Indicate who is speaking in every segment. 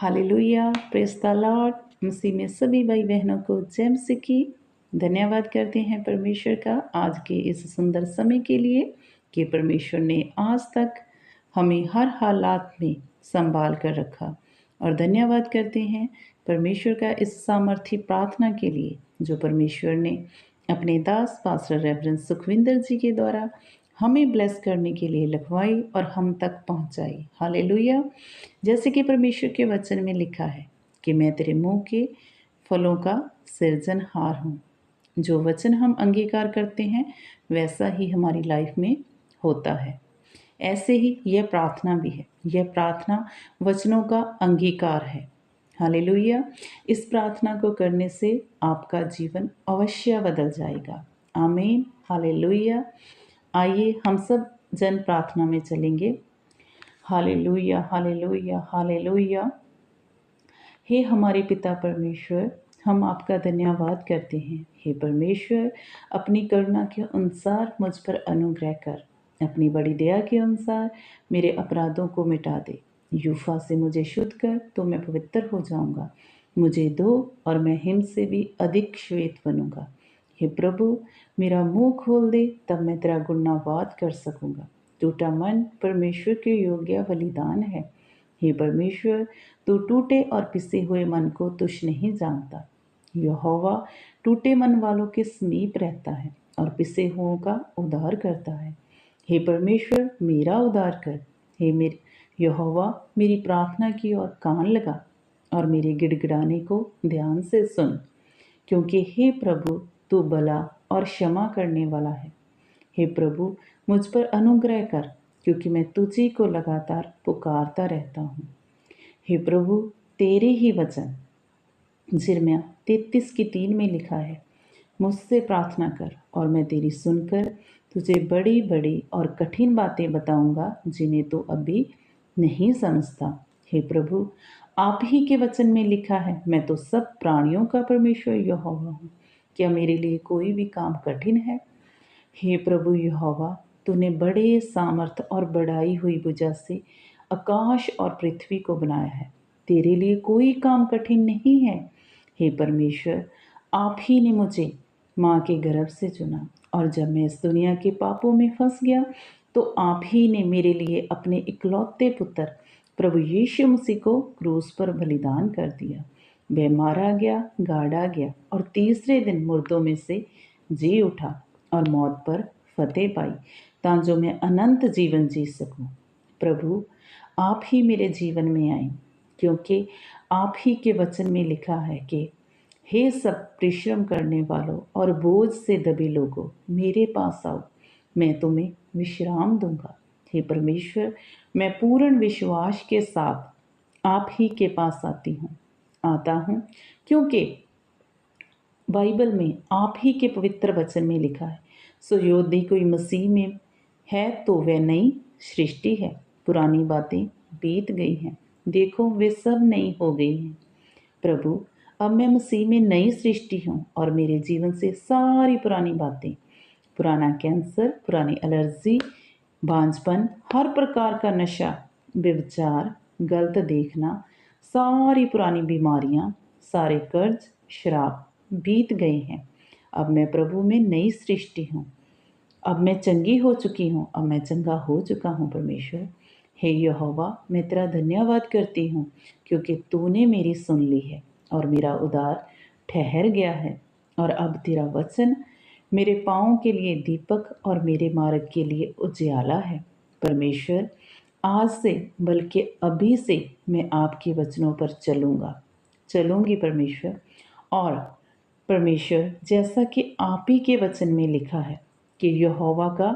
Speaker 1: Hallelujah, praise the Lord. मसीह में सभी भाई बहनों को जय मसीह की। धन्यवाद करते हैं परमेश्वर का आज के इस सुंदर समय के लिए कि परमेश्वर ने आज तक हमें हर हालात में संभाल कर रखा। और धन्यवाद करते हैं परमेश्वर का इस सामर्थी प्रार्थना के लिए जो परमेश्वर ने अपने दास पास्टर रेवरेंड सुखविंदर जी के द्वारा हमें ब्लेस करने के लिए लिखवाई और हम तक पहुंचाई। हालेलुया। जैसे कि परमेश्वर के वचन में लिखा है कि मैं तेरे मुंह के फलों का सृजनहार हूँ। जो वचन हम अंगीकार करते हैं वैसा ही हमारी लाइफ में होता है। ऐसे ही यह प्रार्थना भी है। यह प्रार्थना वचनों का अंगीकार है। हालेलुया। इस प्रार्थना को करने से आपका जीवन अवश्य बदल जाएगा। आमीन। हालेलुया। आइए हम सब जन प्रार्थना में चलेंगे। Hallelujah, hallelujah, hallelujah. हे हमारे पिता परमेश्वर, हम आपका धन्यवाद करते हैं। हे परमेश्वर, अपनी करुणा के अनुसार मुझ पर अनुग्रह कर। अपनी बड़ी दया के अनुसार मेरे अपराधों को मिटा दे। यूफा से मुझे शुद्ध कर तो मैं पवित्र हो जाऊंगा। मुझे धो और मैं हिम से भी अधिक श्वेत बनूंगा। हे प्रभु, मेरा मुंह खोल दे तब मैं तेरा गुणगान कर सकूंगा। टूटा मन परमेश्वर के योग्य बलिदान है। हे परमेश्वर, तू टूटे और पिसे हुए मन को तुच्छ नहीं जानता। यहोवा टूटे मन वालों के समीप रहता है और पिसे हुओं का उद्धार करता है। हे परमेश्वर, मेरा उद्धार कर। हे मेरे यहोवा, मेरी प्रार्थना की ओर कान लगा और मेरे गिड़गिड़ाने को ध्यान से सुन। क्योंकि हे प्रभु, तू भला और क्षमा करने वाला है। हे प्रभु, मुझ पर अनुग्रह कर क्योंकि मैं तुझी को लगातार पुकारता रहता हूँ। हे प्रभु, तेरे ही वचन यिर्मयाह 33:3 में लिखा है, मुझसे प्रार्थना कर और मैं तेरी सुनकर तुझे बड़ी बड़ी और कठिन बातें बताऊंगा जिन्हें तू अभी नहीं समझता। हे प्रभु, आप ही के वचन में लिखा है, मैं तो सब प्राणियों का परमेश्वर यहोवा हूँ। क्या मेरे लिए कोई भी काम कठिन है? हे प्रभु यहोवा, तूने बड़े सामर्थ और बढ़ाई हुई भुजा से आकाश और पृथ्वी को बनाया है। तेरे लिए कोई काम कठिन नहीं है। हे परमेश्वर, आप ही ने मुझे माँ के गर्भ से चुना और जब मैं इस दुनिया के पापों में फंस गया तो आप ही ने मेरे लिए अपने इकलौते पुत्र प्रभु यीशु मसीह को क्रूस पर बलिदान कर दिया। वह मारा गया, गाड़ा गया और तीसरे दिन मुर्दों में से जी उठा और मौत पर फतेह पाई ताकि मैं अनंत जीवन जी सकूं। प्रभु, आप ही मेरे जीवन में आए क्योंकि आप ही के वचन में लिखा है कि हे सब परिश्रम करने वालों और बोझ से दबे लोगों, मेरे पास आओ, मैं तुम्हें विश्राम दूंगा। हे परमेश्वर, मैं पूर्ण विश्वास के साथ आप ही के पास आता हूँ क्योंकि बाइबल में आप ही के पवित्र वचन में लिखा है, सो यदि कोई मसीह में है तो वह नई सृष्टि है। पुरानी बातें बीत गई हैं, देखो वे सब नई हो गई हैं। प्रभु, अब मैं मसीह में नई सृष्टि हूँ और मेरे जीवन से सारी पुरानी बातें, पुराना कैंसर, पुरानी एलर्जी, बांझपन, हर प्रकार का नशा, व्यभिचार, गलत देखना, सारी पुरानी बीमारियां, सारे कर्ज, श्राप बीत गए हैं। अब मैं प्रभु में नई सृष्टि हूँ। अब मैं चंगी हो चुकी हूँ। अब मैं चंगा हो चुका हूँ। परमेश्वर, हे यहोवा, मैं तेरा धन्यवाद करती हूँ क्योंकि तूने मेरी सुन ली है और मेरा उद्धार ठहर गया है। और अब तेरा वचन मेरे पाँव के लिए दीपक और मेरे मार्ग के लिए उजियाला है। परमेश्वर, आज से बल्कि अभी से मैं आपके वचनों पर चलूँगी परमेश्वर। और परमेश्वर, जैसा कि आप ही के वचन में लिखा है कि यहोवा का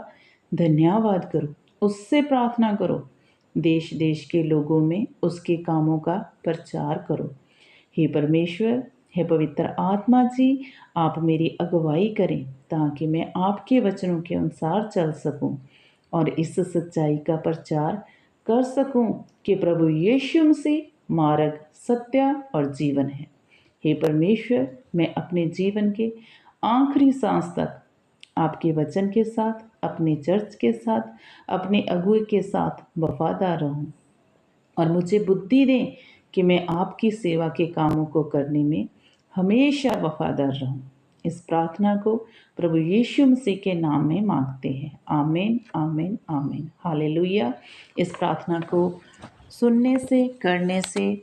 Speaker 1: धन्यवाद करो, उससे प्रार्थना करो, देश देश के लोगों में उसके कामों का प्रचार करो। हे परमेश्वर, हे पवित्र आत्मा जी, आप मेरी अगुवाई करें ताकि मैं आपके वचनों के अनुसार चल सकूं और इस सच्चाई का प्रचार कर सकूं कि प्रभु यीशु मसीह मार्ग, सत्य और जीवन है। हे परमेश्वर, मैं अपने जीवन के आखिरी सांस तक आपके वचन के साथ, अपने चर्च के साथ, अपने अगुए के साथ वफादार रहूं और मुझे बुद्धि दें कि मैं आपकी सेवा के कामों को करने में हमेशा वफादार रहूं। इस प्रार्थना को प्रभु यीशु मसीह के नाम में मांगते हैं। आमीन, आमीन, आमीन। हालेलुया। इस प्रार्थना को सुनने से, करने से,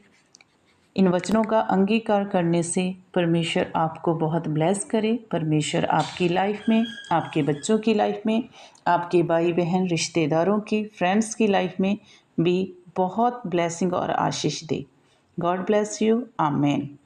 Speaker 1: इन वचनों का अंगीकार करने से परमेश्वर आपको बहुत ब्लेस करे। परमेश्वर आपकी लाइफ में, आपके बच्चों की लाइफ में, आपके भाई बहन, रिश्तेदारों की, फ्रेंड्स की लाइफ में भी बहुत ब्लेसिंग और आशीष दे। God bless you. आमेन।